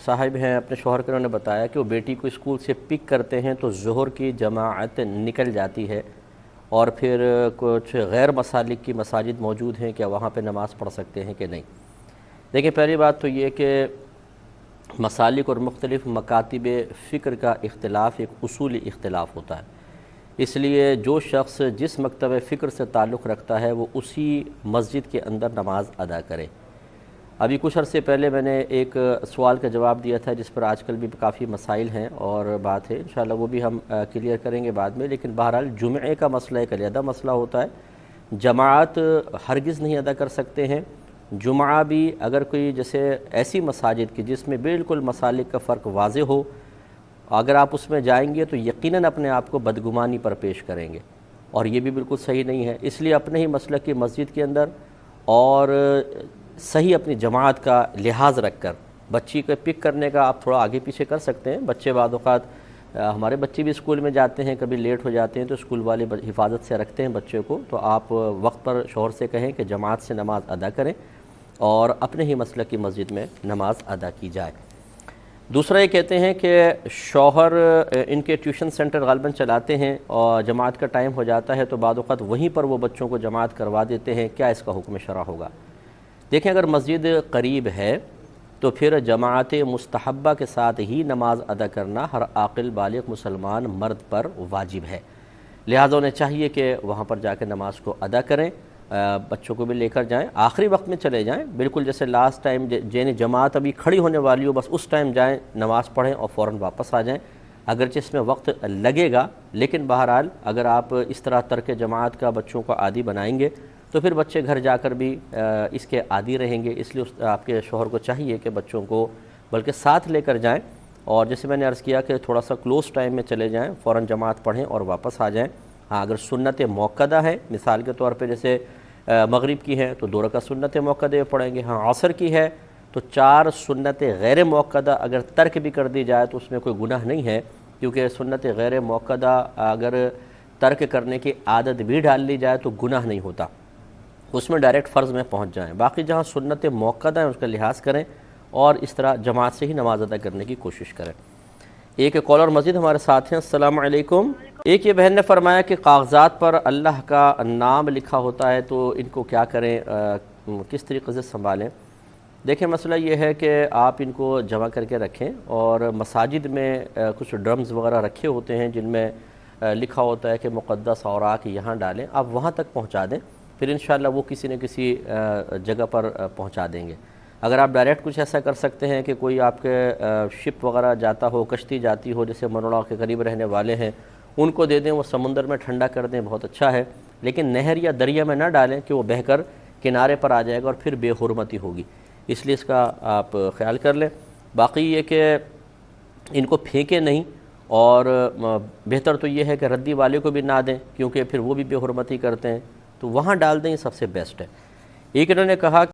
صاحب ہیں اپنے شوہر کے، انہوں نے بتایا کہ وہ بیٹی کو اسکول سے پک کرتے ہیں تو ظہر کی جماعت نکل جاتی ہے، اور پھر کچھ غیر مسالک کی مساجد موجود ہیں، کیا وہاں پہ نماز پڑھ سکتے ہیں کہ نہیں؟ دیکھیں، پہلی بات تو یہ کہ مسالک اور مختلف مکاتب فکر کا اختلاف ایک اصولی اختلاف ہوتا ہے، اس لیے جو شخص جس مکتب فکر سے تعلق رکھتا ہے وہ اسی مسجد کے اندر نماز ادا کرے۔ ابھی کچھ عرصے پہلے میں نے ایک سوال کا جواب دیا تھا جس پر آج کل بھی کافی مسائل ہیں اور بات ہے، انشاءاللہ وہ بھی ہم کلیئر کریں گے بعد میں، لیکن بہرحال جمعے کا مسئلہ ایک علیحدہ مسئلہ ہوتا ہے۔ جماعت ہرگز نہیں ادا کر سکتے ہیں۔ جمعہ بھی اگر کوئی جیسے ایسی مساجد کی جس میں بالکل مسالک کا فرق واضح ہو، اگر آپ اس میں جائیں گے تو یقیناً اپنے آپ کو بدگمانی پر پیش کریں گے، اور یہ بھی بالکل صحیح نہیں ہے۔ اس لیے اپنے ہی مسلک کی مسجد کے اندر اور صحیح اپنی جماعت کا لحاظ رکھ کر بچی کو پک کرنے کا آپ تھوڑا آگے پیچھے کر سکتے ہیں۔ بچے بعض اوقات، ہمارے بچے بھی اسکول میں جاتے ہیں، کبھی لیٹ ہو جاتے ہیں تو اسکول والے حفاظت سے رکھتے ہیں بچے کو، تو آپ وقت پر شوہر سے کہیں کہ جماعت سے نماز ادا کریں اور اپنے ہی مسلک کی مسجد میں نماز ادا کی جائے۔ دوسرا یہ کہتے ہیں کہ شوہر ان کے ٹیوشن سینٹر غالباً چلاتے ہیں اور جماعت کا ٹائم ہو جاتا ہے تو بعض اوقات وہیں پر وہ بچوں کو جماعت کروا دیتے ہیں، کیا اس کا حکم شرع ہوگا؟ دیکھیں، اگر مسجد قریب ہے تو پھر جماعت مستحبہ کے ساتھ ہی نماز ادا کرنا ہر عاقل بالغ مسلمان مرد پر واجب ہے، لہٰذا انہیں چاہیے کہ وہاں پر جا کے نماز کو ادا کریں، بچوں کو بھی لے کر جائیں، آخری وقت میں چلے جائیں، بالکل جیسے لاسٹ ٹائم جماعت ابھی کھڑی ہونے والی ہو بس اس ٹائم جائیں، نماز پڑھیں اور فوراً واپس آ جائیں، اگرچہ اس میں وقت لگے گا، لیکن بہرحال اگر آپ اس طرح ترک جماعت کا بچوں کو عادی بنائیں گے تو پھر بچے گھر جا کر بھی اس کے عادی رہیں گے، اس لیے آپ کے شوہر کو چاہیے کہ بچوں کو بلکہ ساتھ لے کر جائیں، اور جیسے میں نے عرض کیا کہ تھوڑا سا کلوز ٹائم میں چلے جائیں، فوراً جماعت پڑھیں اور واپس آ جائیں۔ ہاں، اگر سنت موقدہ ہے، مثال کے طور پہ جیسے مغرب کی ہے تو 2 رکعت سنت موقدہ پڑھیں گے، ہاں عصر کی ہے تو 4 سنت غیر موقدہ اگر ترک بھی کر دی جائے تو اس میں کوئی گناہ نہیں ہے، کیونکہ سنت غیر موقدہ اگر ترک کرنے کی عادت بھی ڈال لی جائے تو گناہ نہیں ہوتا، اس میں ڈائریکٹ فرض میں پہنچ جائیں۔ باقی جہاں سنت موقدہ ہیں اس کا لحاظ کریں اور اس طرح جماعت سے ہی نماز ادا کرنے کی کوشش کریں۔ ایک کالر مزید ہمارے ساتھ ہیں، السلام علیکم۔ ایک یہ بہن نے فرمایا کہ کاغذات پر اللہ کا نام لکھا ہوتا ہے تو ان کو کیا کریں، کس طریقے سے سنبھالیں؟ دیکھیں، مسئلہ یہ ہے کہ آپ ان کو جمع کر کے رکھیں، اور مساجد میں کچھ ڈرمز وغیرہ رکھے ہوتے ہیں جن میں لکھا ہوتا ہے کہ مقدس اوراق یہاں ڈالیں، آپ وہاں تک پہنچا دیں، پھر انشاءاللہ وہ کسی نہ کسی جگہ پر پہنچا دیں گے۔ اگر آپ ڈائریکٹ کچھ ایسا کر سکتے ہیں کہ کوئی آپ کے شپ وغیرہ جاتا ہو، کشتی جاتی ہو، جیسے منوڑا کے قریب رہنے والے ہیں ان کو دے دیں، وہ سمندر میں ٹھنڈا کر دیں، بہت اچھا ہے، لیکن نہر یا دریا میں نہ ڈالیں کہ وہ بہہ کر کنارے پر آ جائے گا اور پھر بے حرمتی ہوگی، اس لیے اس کا آپ خیال کر لیں۔ باقی یہ کہ ان کو پھینکیں نہیں، اور بہتر تو یہ ہے کہ ردی والے کو بھی نہ دیں کیونکہ پھر وہ بھی بے حرمتی کرتے ہیں، تو وہاں ڈال دیں، یہ سب سے بیسٹ ہے۔ ایک انہوں نے کہا